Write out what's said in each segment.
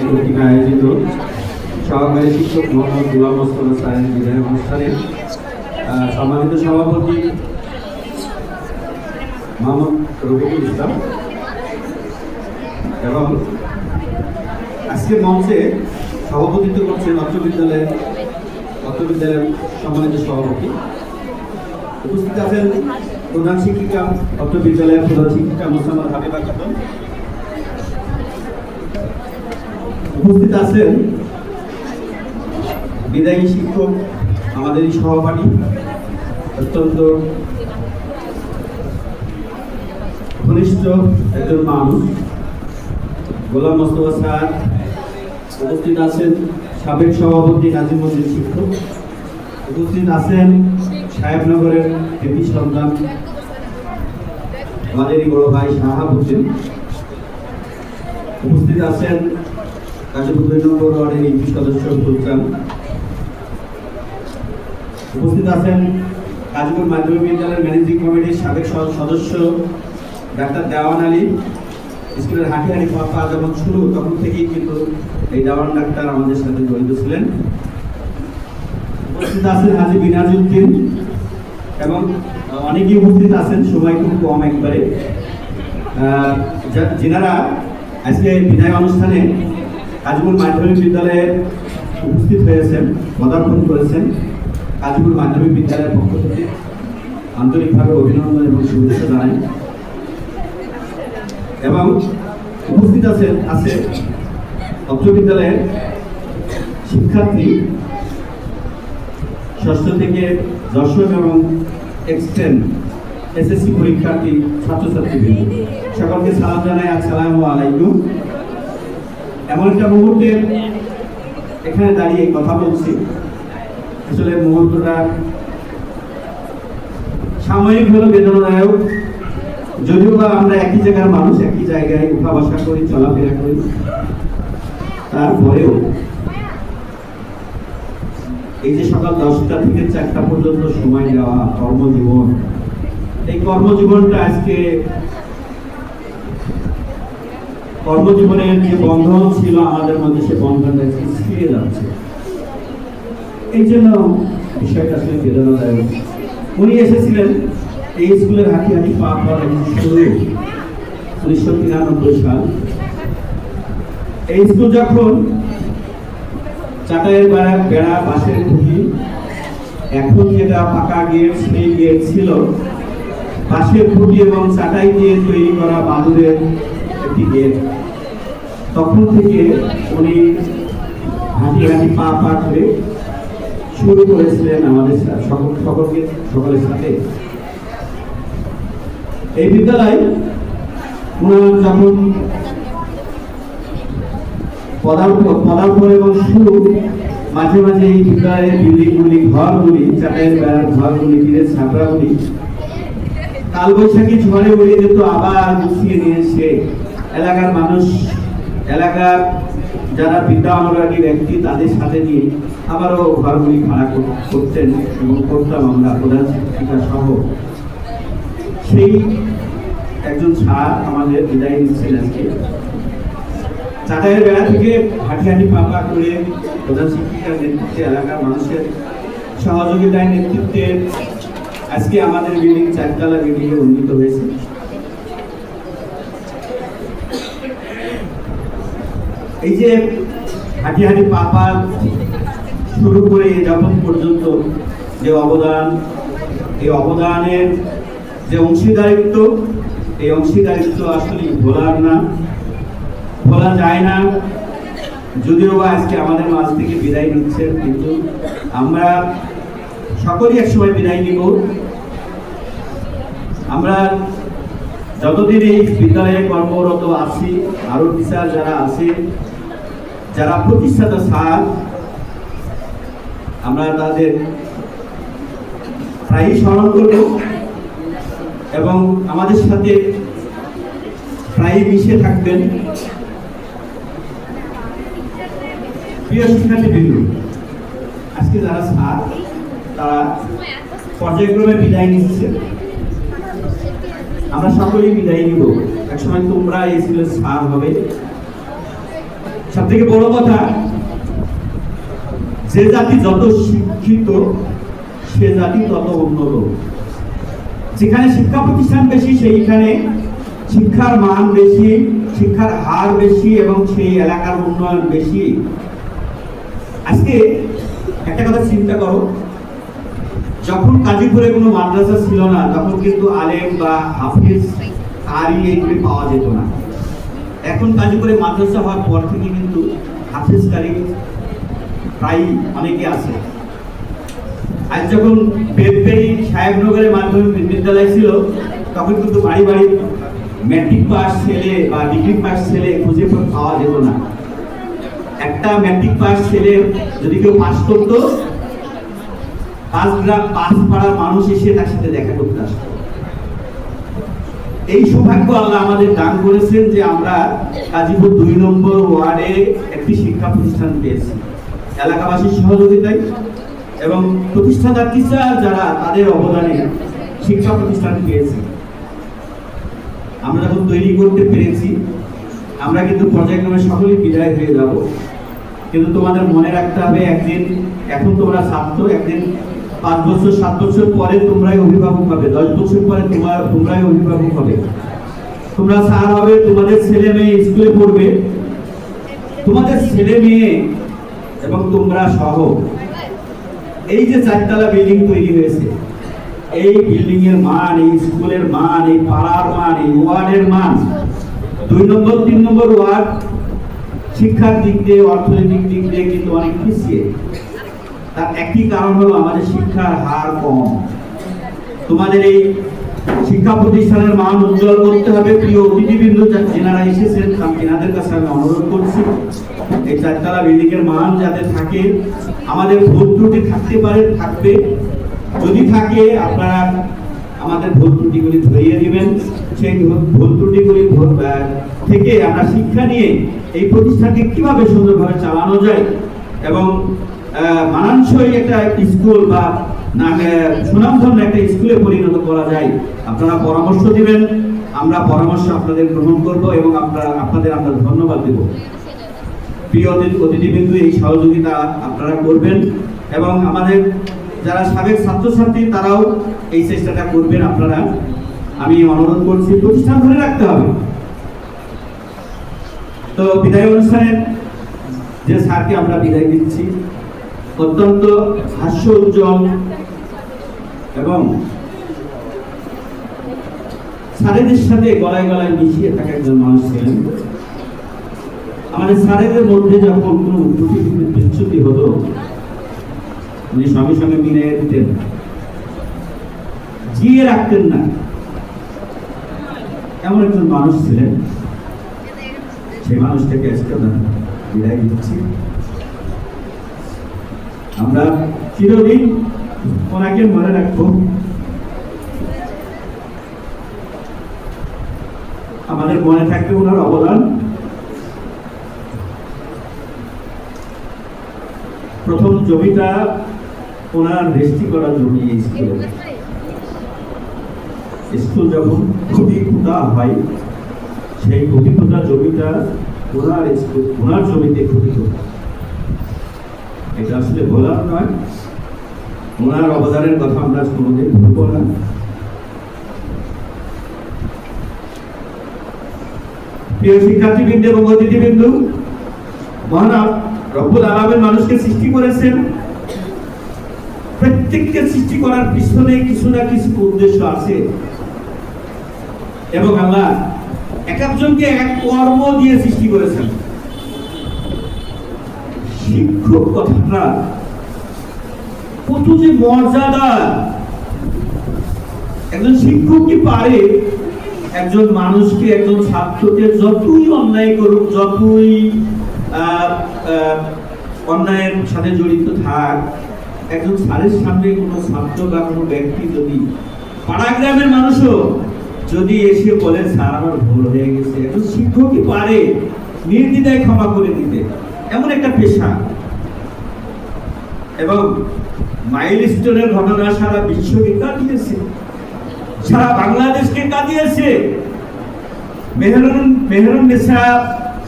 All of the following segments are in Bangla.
কর্তৃক আয়োজিত সহকারী শিক্ষক মোহাম্মদ গোলাম মোস্তফা স্যারের বিদায় অনুষ্ঠানে সম্মানিত সভাপতি মোহাম্মদ রফিকুল ইসলাম এবং আজকে মঞ্চে সভাপতিত্ব করছেন অত্র বিদ্যালয়ের সম্মানিত সভাপতি। উপস্থিত আছেন প্রধান শিক্ষিকা, অত্র বিদ্যালয়ের প্রধান শিক্ষিকা মোসাম্মদ হাবিবা খাতুন। উপস্থিত আছেন বিদায়ী শিক্ষক, আমাদের এই সহপাঠী, অত্যন্ত ঘনিষ্ঠ একজন মানুষ গোলাম মোস্তফা স্যার। উপস্থিত আছেন সাবেক সভাপতি নাজিমুদ্দিন শিক্ষক। উপস্থিত আছেন সাহেবনগরের এপি সন্তান আমাদেরই বড় ভাই শাহাবুদ্দিন। উপস্থিত আছেন গাজীপুর 2 নম্বর ওয়ার্ডের ইউপি সদস্য সুলতান। উপস্থিত আছেন গাজীপুর মাধ্যমিক বিদ্যালয়ের ম্যানেজিং কমিটির সাবেক সদস্য ডাক্তার দেওয়ান আলী। স্কুলের হাঁটি পা যখন শুরু তখন থেকেই কিন্তু এই দেওয়ান ডাক্তার আমাদের সাথে জড়িত ছিলেন। উপস্থিত আছেন হাজি বিনাজউদ্দিন এবং অনেকেই উপস্থিত আছেন, সময় খুব কম একবারে, যিনারা আজকে বিদায় অনুষ্ঠানে গাজীপুর মাধ্যমিক বিদ্যালয়ে উপস্থিত হয়েছেন, পদার্পণ করেছেন। গাজীপুর মাধ্যমিক বিদ্যালয়ের পক্ষ থেকে আন্তরিকভাবে অভিনন্দন এবং শুভেচ্ছা জানাই। এবং উপস্থিত আছে অত্র বিদ্যালয়ের শিক্ষার্থী, 6ষ্ঠ থেকে 10ম এবং এক্সটেন্ড এসএসসি পরীক্ষার্থী ছাত্রছাত্রীবৃন্দ, সকলকে সালাম জানাই, আসসালামু আলাইকুম। এমন একটা মুহূর্তে এখানে দাঁড়িয়ে কথা বলছি, আসলে মুহূর্তটা সাময়িক হলো বেদনাদায়ক। যদিও বা আমরা একই জায়গার মানুষ, একই জায়গায় উঠা বসা করি, চলাফেরা করি, তারপরেও এই যে সকাল 10টা থেকে 4টা পর্যন্ত সময় দেওয়া কর্মজীবন, এই কর্মজীবনটা আজকে কর্মজীবনের যে বন্ধন ছিল আমাদের মধ্যে, সে বন্ধনটা ছিঁড়ে যাচ্ছে। এই জন্য বিষয়টা আসলে বেদনাদায়ক। উনি এসেছিলেন এই স্কুলের হাঁটি পা শুরু 1993 সাল। এই স্কুল যখন চাটাইয়ের বেড়া বাঁশের খুঁটি, এখন যেটা পাকা গেট, সেই গেট ছিল বাঁশের খুঁটি এবং চাটাই দিয়ে তৈরি করা বাঁধুরের একটি গেট। তখন থেকে উনি হাঁটি পা করে শুরু করেছিলেন আমাদের সকলের সাথে। এই বিদ্যালয় ওনার যখন পদার্পণ এবং শুরু, মাঝে মাঝে এই বিদ্যালয়ের বিল্ডিংগুলি, ঘরগুলি, চাটাইয়ের বেড়ার ঘরগুলি, তীরের ছাপড়াগুলি কালবৈশাখী ঝড়ে উড়ে যেত, আবার গুছিয়ে নিয়ে এসে এলাকার মানুষ, এলাকার যারা বিদ্যা অনুরাগী ব্যক্তি, তাদের সাথে নিয়ে আবারও ঘরগুলি ভাড়া করতেন এবং করতাম আমরা প্রধান শিক্ষিকা সহ। সেই একজন স্যার আমাদের বিদায় নিচ্ছেন আজকে। চাটাইয়ের বেড়া থেকে হাঁটি পা করে প্রধান শিক্ষিকার নেতৃত্বে, এলাকার মানুষের সহযোগিতায় নেতৃত্বে আজকে আমাদের বিল্ডিং 4তলা বিল্ডিংয়ে উন্নীত হয়েছে। এই যে হাঁটি পা শুরু করে যাপন পর্যন্ত যে অবদান, এই অবদানের যে অংশীদারিত্ব, এই অংশীদারিত্ব আসলে ভোলা যায় না। যদিও বা আজকে আমাদের মাঝ থেকে বিদায় নিচ্ছেন, কিন্তু আমরা সকলেই একসময় বিদায় নিব। আমরা যতদিন এই বিদ্যালয়ে কর্মরত আছি, আরো টিচার যারা আছে, যারা প্রতিষ্ঠাতা স্যার, আমরা তাদের প্রায়ই স্মরণ করব এবং আমাদের সাথে প্রায়ই মিশে থাকবেন। প্রিয় শিক্ষার্থীবৃন্দ, আজকে যারা স্যার, তারা পর্যায়ক্রমে বিদায় নিচ্ছে। আমরা সকলেই বিদায় নিব। একসময় তোমরা এই স্কুলের স্যার হবে, সব থেকে বড় কথা, যে জাতি যত শিক্ষিত সে জাতি তত উন্নত। যেখানে শিক্ষা প্রতিষ্ঠান বেশি সেইখানে শিক্ষার মান বেশি, শিক্ষার হার বেশি এবং সেই এলাকার উন্নয়ন বেশি। আজকে একটা কথা চিন্তা করো, যখন গাজীপুরে কোনো মাদ্রাসা ছিল না তখন কিন্তু আলেম বা হাফিজ কারি এইগুলি পাওয়া যেত না। এখন গাজীপুরে মাদ্রাসা হওয়ার পর থেকে কিন্তু হাফিজ কারি প্রায় অনেকে আছে। আজ যখন বেদবেড়ি সাহেবনগরের মাধ্যমিক বিদ্যালয় ছিল তখন কিন্তু বাড়ি বাড়ি ম্যাট্রিক পাস ছেলে বা ডিগ্রি পাস ছেলে খুঁজে পাওয়া যেত না। একটা ম্যাট্রিক পাস ছেলে যদি কেউ পাস করতো, 5 গ্রাম পাস পাড়ার মানুষ এসে তার সাথে দেখা করতে আসতো। এই সৌভাগ্য আল্লাহ আমাদের দান করেছেন যে আমরা গাজীপুর 2 নম্বর ওয়ার্ডে একটি শিক্ষা প্রতিষ্ঠান পেয়েছি এলাকাবাসীর সহযোগিতায় এবং প্রতিষ্ঠাতা টিচার যারা তাদের অবদানে শিক্ষা প্রতিষ্ঠান পেয়েছি। আমরা যখন তৈরি করতে পেরেছি আমরা কিন্তু পর্যায়ক্রমে সকলেই বিদায় হয়ে যাব, কিন্তু তোমাদের মনে রাখতে হবে একদিন, এখন তোমরা ছাত্র, একদিন 5 বছর 7 বছর পরে তোমরাই অভিভাবক হবে, 10 বছর পরে তোমরাই অভিভাবক হবে, তোমরা স্যার হবে, তোমাদের ছেলে মেয়ে স্কুলে পড়বে, তোমাদের ছেলে মেয়ে এবং তোমরা সহ এই যে 4 তলা বিল্ডিং তৈরি হয়েছে, এই বিল্ডিং এর মান, এই স্কুলের মান, এই পাড়ার মান, এই ওয়ার্ডের মান, 2 নম্বর 3 নম্বর ওয়ার্ড শিক্ষার দিক দিয়ে, অর্থনৈতিক দিক দিয়ে কিন্তু অনেক পিছিয়ে। তার একটি কারণ হলো আমাদের শিক্ষার হার কম। তোমাদের এই শিক্ষা প্রতিষ্ঠানের মান উজ্জ্বল করতে হবে। প্রিয় অতিথিবৃন্দ যারা এসেছেন তাদের কাছে আমি অনুরোধ করছি, এই 4 তলা বিল্ডিং এর মান যাতে থাকে, আমাদের ভুল ত্রুটি থাকতে পারে, থাকবে, যদি থাকে আপনারা আমাদের ভুল ত্রুটিগুলি ধরিয়ে দিবেন। সেই ভুল ত্রুটিগুলি থেকে আমরা শিক্ষা নিয়ে এই প্রতিষ্ঠানকে কিভাবে সুন্দরভাবে চালানো যায় এবং মানানসই একটা স্কুল বা সুনামধন্য একটা স্কুলে পরিণত করা যায়, আপনারা পরামর্শ দিবেন, আমরা পরামর্শ আপনাদের গ্রহণ করব এবং আপনাদের আমরা ধন্যবাদ দেব। প্রিয় অতিথিবৃন্দ, এই সহযোগিতা আপনারা করবেন এবং আমাদের যারা সাবেক ছাত্রছাত্রী তারাও এই চেষ্টাটা করবেন আপনারা। আমি অনুরোধ করছি, প্রতিষ্ঠান ধরে রাখতে হবে। তো বিদায় অনুষ্ঠানের যে স্যারকে আমরা বিদায় দিচ্ছি, অত্যন্ত হাস্য উজ্জ্বল এবং স্যারেদের সাথে গলায় গলায় মিশিয়ে থাকা একজন মানুষ ছিলেন। আমাদের স্যারেদের মধ্যে যখন কোনো বিচ্যুতি হতো উনি সঙ্গে সঙ্গে মিলে দিতেন, জিয়ে রাখতেন না, এমন একজন মানুষ ছিলেন। সেই মানুষটাকে আজকে আমরা বিদায় দিচ্ছি। আমরা চিরদিন ওনাকে মনে রাখবো। আমাদের মনে থাকবে ওনার অবদান। প্রথম জমিটা ওনার রেজিস্ট্রি করা জমি স্কুল যখন খুবই খুঁটা হয়, সেই খুবই খুঁটা জমিটা ওনার জমিতে খুবই খুঁটা। এটা আসলে বলার নয়, ওনার অবদানের কথা আমরা কোনোদিন ভুলব না। প্রিয় শিক্ষার্থীবৃন্দ এবং অতিথিবৃন্দ, মহান রব্বুল আলামিন মানুষকে সৃষ্টি করেছেন, প্রত্যেককে সৃষ্টি করার পিছনে কিছু না কিছু উদ্দেশ্য আছে এবং আল্লাহ এক একজনকে এক কর্ম দিয়ে সৃষ্টি করেছেন। শিক্ষক কথাটা কত যে মর্যাদা! একজন শিক্ষক কি পারে একজন মানুষকে, একজন ছাত্রকে যতই অন্যায় করুক, যতই অন্যায়ের সাথে জড়িত থাক, একজন স্যারের সামনে কোনো ছাত্র বা কোনো ব্যক্তি যদি, পাড়া গ্রামের মানুষও যদি এসে বলে স্যার আমার ভুল হয়ে গেছে, একজন শিক্ষকই পারে নির্দ্বিধায় ক্ষমা করে দিতে। এমন একটা পেশা। এবং মাইলস্টোনের ঘটনা সারা বিশ্বকে কাঁদিয়েছে, সারা বাংলাদেশকে কাঁদিয়েছে। মেহরুন্নেসা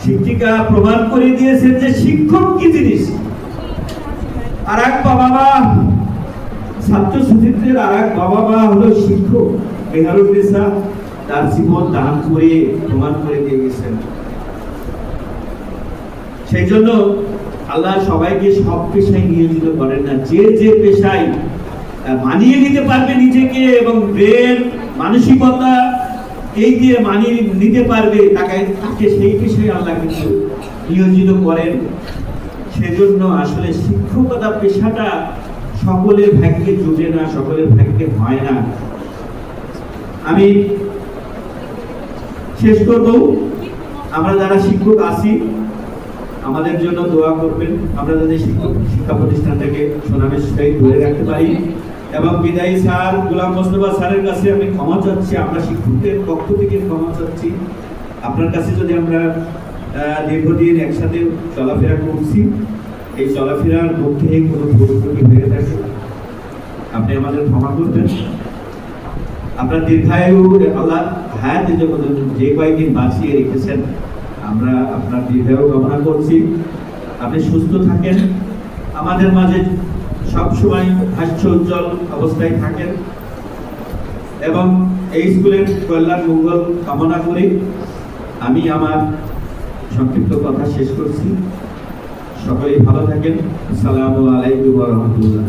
শিক্ষিকা প্রমাণ করে দিয়েছেন যে শিক্ষক কি জিনিস। আর এক বাবা মা, ছাত্র ছাত্রীদের আর এক বাবা মা হলো শিক্ষক। মেহরুন্নেসা তার জীবন দান করে প্রমাণ করে দিয়ে গেছেন। সেই জন্য আল্লাহ সবাইকে সব পেশায় নিয়োজিত করেন না। যে যে পেশায় মানিয়ে নিতে পারবে নিজেকে এবং ব্রেন মানসিকতা এই দিয়ে মানিয়ে নিতে পারবে তাকে সেই পেশায় আল্লাহ কিন্তু নিয়োজিত করেন। সেজন্য আসলে শিক্ষকতা পেশাটা সকলের ভাগ্যে জুটে না, সকলের ভাগ্যে হয় না। আমি শেষ করব, আমরা যারা শিক্ষক আছি আমাদের জন্য দোয়া করবেন, আমরা যাতে শিক্ষা প্রতিষ্ঠানটাকে সুনামের সহিত ধরে রাখতে পারি। এবং বিদায়ী স্যার গোলাম মোস্তফা স্যারের কাছে আমি ক্ষমা চাচ্ছি, আমরা শিক্ষকদের পক্ষ থেকে ক্ষমা চাচ্ছি। আপনার কাছে যদি আমরা দীর্ঘদিন একসাথে চলাফেরা করছি, এই চলাফেরার মধ্যে কোনো ভুল ত্রুটি হয়ে থাকে আপনি আমাদের ক্ষমা করবেন। আপনার দীর্ঘায়ু আল্লাহ হায়াতে যে কয়েকদিন বাঁচিয়ে রেখেছেন, আমরা আপনার দীর্ঘায়ু কামনা করছি। আপনি সুস্থ থাকেন, আমাদের মাঝে সবসময় হাস্য উজ্জ্বল অবস্থায় থাকেন এবং এই স্কুলের কল্যাণ মঙ্গল কামনা করি আমি আমার সংক্ষিপ্ত কথা শেষ করছি। সকলেই ভালো থাকেন। আসসালামু আলাইকুম ওয়া রাহমাতুল্লাহ।